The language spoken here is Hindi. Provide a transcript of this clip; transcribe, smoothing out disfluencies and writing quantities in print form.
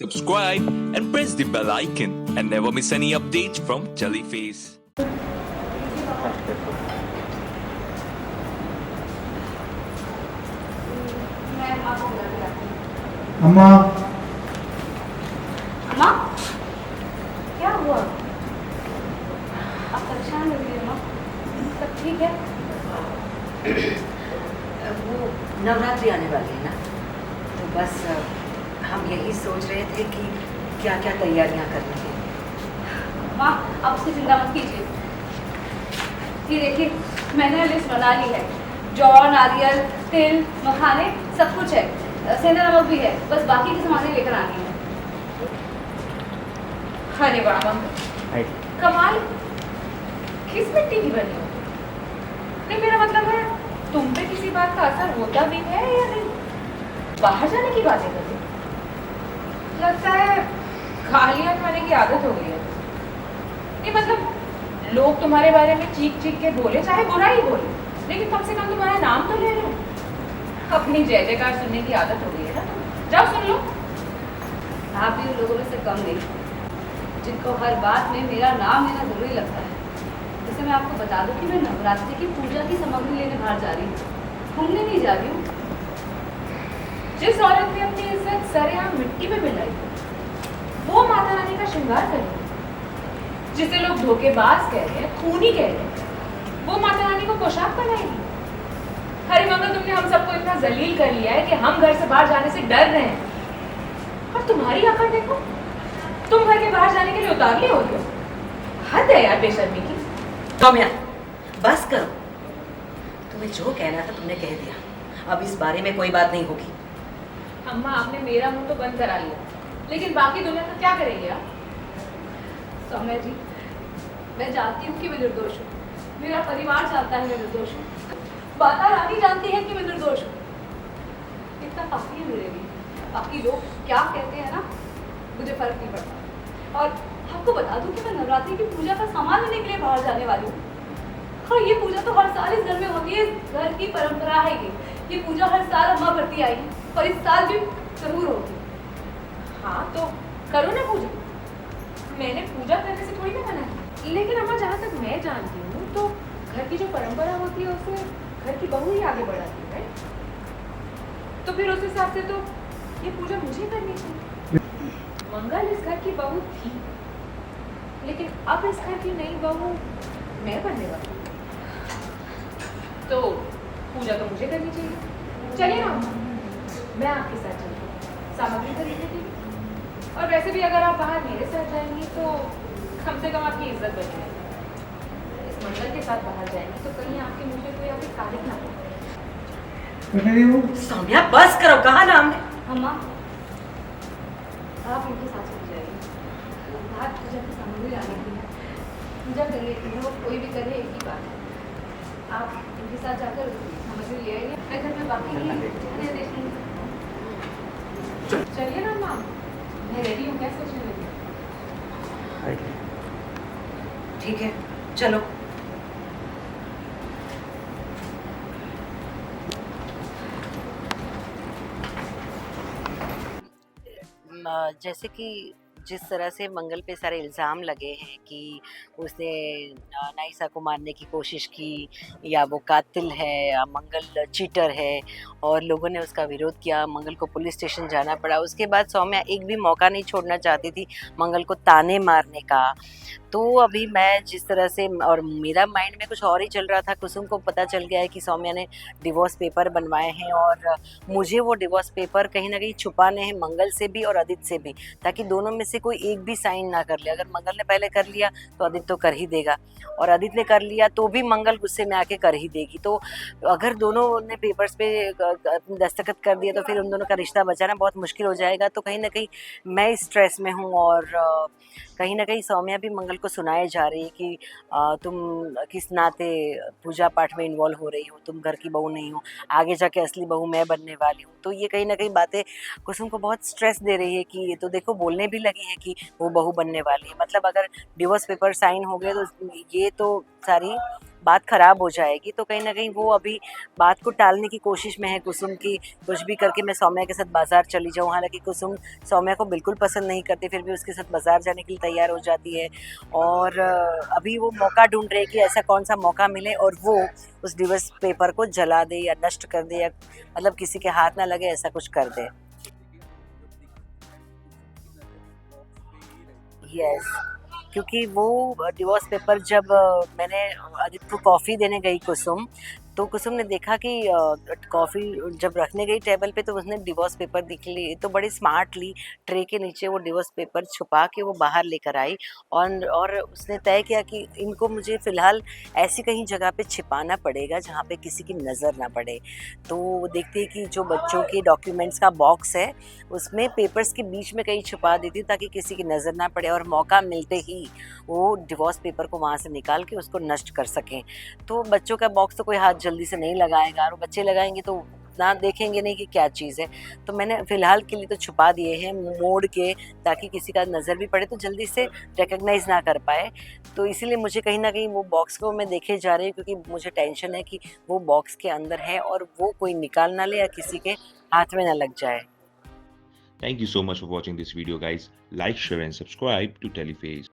subscribe and press the bell icon and never miss any updates from Jellyface. अम्मा अम्मा क्या हुआ? आप परेशान लग रही है अम्मा। सब ठीक है? वो नवरात्रि आने वाली है ना, तो बस हम यही सोच रहे थे कि क्या क्या तैयारियां करनी है। अम्मा आप उसकी चिंता मत कीजिए। ये देखिए मैंने लिस्ट बना ली है। जौ, नारियल, तिल, मखाने सब कुछ है। सेंधा नमक भी है, बस बाकी की सामानें लेकर आनी है। अरे वाह मम्मी, कमाल, किस मिट्टी की बनी हो? नहीं मेरा मतलब है तुम पे किसी बात का असर होता भी है या नहीं? बाहर जाने की बातें करते लगता है गालियां खाने की आदत हो गई है। नहीं मतलब लोग तुम्हारे बारे में चीख चीख के बोले, चाहे बुरा ही बोले, लेकिन कम से कम तुम्हारा नाम तो ले रहे हैं। अपनी जय जयकार सुनने की आदत हो गई है ना, जाओ सुन लो। आप भी उन लोगों में से कम नहीं जिनको हर बात में मेरा नाम लेना जरूरी लगता है। जैसे मैं आपको बता दूं कि मैं नवरात्रि की पूजा की सामग्री लेने बाहर जा रही हूँ, घूमने नहीं जा रही हूँ। जिस औरत ने अपनी इज्जत सरेआम मिट्टी पे मिलाई वो माता रानी का श्रृंगार करेगी। जिसे लोग धोखेबाज कह रहे हैं, खूनी कह रहे हैं, वो माता रानी को पोशाक बनाएगी। हरे मंगल तुमने हम सबको इतना जलील कर लिया है कि हम घर से बाहर जाने से डर रहे हैं। और तुम्हारी अकड़ देखो, तुम घर के बाहर जाने के लिए उतावले हो गए हो। हद है यार बेशर्मी की। सौम्या बस करो, तुम्हें जो कहना था तुमने कह दिया, अब इस बारे में कोई बात नहीं होगी। अम्मा आपने मेरा मुंह तो बंद करा लिया, लेकिन बाकी दुनिया का क्या करेंगे आप? सौम्या जी मैं जानती हूँ कि मैं निर्दोष हूँ, मेरा परिवार जानता है मैं निर्दोष हूँ, माता रानी जानती है कि मैं निर्दोष हूँ। इतना काफी है मेरे लिए। बाकी लोग क्या कहते हैं ना, मुझे फर्क नहीं पड़ता। और आपको बता दूं कि मैं नवरात्रि की पूजा का सामान लेने के लिए बाहर जाने वाली हूँ। और ये पूजा तो हर साल इस घर में होती है, इस घर की परंपरा है। ये पूजा हर साल अम्मा करती आई है और इस साल भी जरूर होगी। हाँ तो करो ना पूजा, मैंने पूजा करने से थोड़ी ना मना है। लेकिन अम्मा जहाँ तक मैं जानती हूँ तो घर की जो परंपरा होती है उसे घर की बहू ही आगे बढ़ाती है, राइट? तो फिर उस हिसाब से तो ये पूजा मुझे करनी चाहिए। मंगल इस घर की बहू थी, लेकिन अब इस घर की नई बहू मैं बनने वाली हूँ, तो पूजा तो मुझे करनी चाहिए। चलिए ना मैं आपके साथ चलती हूँ, सामग्री खरीदने के लिए। और वैसे भी अगर आप बाहर मेरे साथ जाएंगी तो कम से कम आपकी इज्जत बनी रहेगी। इस मंगल के साथ बाहर जाएंगी तो कहीं आपके मुंह पे कोई आपकी तारीफ ना हो। सौम्या बस करो, कहा नाम है? अम्मा आप इनके साथ चली जाइए, बाहर पूजा की सामग्री लाने की है। पूजा करिए, लोग कोई भी करे एक ही बात है। आप इनके साथ जाकर सामग्री ले आइए, मैं घर में बाकी नहीं देख लूँगी। चलिए ना अम्मा, मैं रेडी हूँ, क्या सोचने लगी? ठीक है चलो। जैसे कि जिस तरह से मंगल पे सारे इल्ज़ाम लगे हैं कि उसने नाइसा को मारने की कोशिश की, या वो कातिल है, या मंगल चीटर है, और लोगों ने उसका विरोध किया, मंगल को पुलिस स्टेशन जाना पड़ा। उसके बाद सौम्या एक भी मौका नहीं छोड़ना चाहती थी मंगल को ताने मारने का। तो अभी मैं जिस तरह से, और मेरा माइंड में कुछ और ही चल रहा था, कुसुम को पता चल गया है कि सौम्या ने डिवोर्स पेपर बनवाए हैं, और मुझे वो डिवोर्स पेपर कहीं ना कहीं छुपाने हैं मंगल से भी और आदित्य से भी, ताकि दोनों में से कोई एक भी साइन ना कर ले। अगर मंगल ने पहले कर लिया तो आदित्य तो कर ही देगा, और आदित्य ने कर लिया तो भी मंगल गुस्से में आके कर ही देगी। तो अगर दोनों ने पेपर्स पे दस्तखत कर दिया तो फिर उन दोनों का रिश्ता बचाना बहुत मुश्किल हो जाएगा। तो कहीं ना कहीं मैं स्ट्रेस में हूँ, और कहीं ना कहीं सौम्या भी मंगल को सुनाए जा रही है कि तुम किस नाते पूजा पाठ में इन्वॉल्व हो रही हो, तुम घर की बहू नहीं हो, आगे जाके असली बहू मैं बनने वाली हूँ। तो ये कहीं ना कहीं बातें कुसुम को बहुत स्ट्रेस दे रही है कि ये तो देखो बोलने भी लगी है कि वो बहू बनने वाली है। मतलब अगर डिवोर्स पेपर साइन हो गए तो ये तो सारी बात ख़राब हो जाएगी। तो कहीं न कहीं वो अभी बात को टालने की कोशिश में है कुसुम की, कुछ भी करके मैं सौम्या के साथ बाज़ार चली जाऊँ। हालाँकि कुसुम सौम्या को बिल्कुल पसंद नहीं करती, फिर भी उसके साथ बाज़ार जाने के लिए तैयार हो जाती है। और अभी वो मौका ढूँढ रही है कि ऐसा कौन-सा मौका मिले और वो उस डिवोर्स पेपर को जला दे या नष्ट कर दे, या मतलब किसी के हाथ ना लगे ऐसा कुछ कर दे। यस, क्योंकि वो डिवोर्स पेपर जब मैंने आदित्य को कॉफ़ी देने गई कुसुम, तो कुसुम ने देखा कि कॉफ़ी जब रखने गई टेबल पे तो उसने डिवोर्स पेपर देख लिए, तो बड़ी स्मार्टली ट्रे के नीचे वो डिवोर्स पेपर छुपा के वो बाहर लेकर आई। और उसने तय किया कि इनको मुझे फ़िलहाल ऐसी कहीं जगह पे छिपाना पड़ेगा जहाँ पे किसी की नज़र ना पड़े। तो वो देखती है कि जो बच्चों के डॉक्यूमेंट्स का बॉक्स है, उसमें पेपर्स के बीच में कहीं छुपा देती हूँ ताकि किसी की नज़र ना पड़े और मौका मिलते ही वो डिवोर्स पेपर को वहाँ से निकाल के उसको नष्ट कर सकें। तो बच्चों का बॉक्स तो कोई हाथ जल्दी से नहीं लगाएगा, और बच्चे लगाएंगे तो ना देखेंगे नहीं कि क्या चीज़ है। तो मैंने फ़िलहाल के लिए तो छुपा दिए हैं मोड़ के, ताकि किसी का नज़र भी पड़े तो जल्दी से रिकॉग्नाइज़ ना कर पाए। तो इसीलिए मुझे कहीं न कहीं वो बॉक्स को मैं देखे जा रही हूँ, क्योंकि मुझे टेंशन है कि वो बॉक्स के अंदर है और वो कोई निकाल ना ले या किसी के हाथ में ना लग जाए। Thank you so much for watching this video, guys. Like, share, and subscribe to Teleface.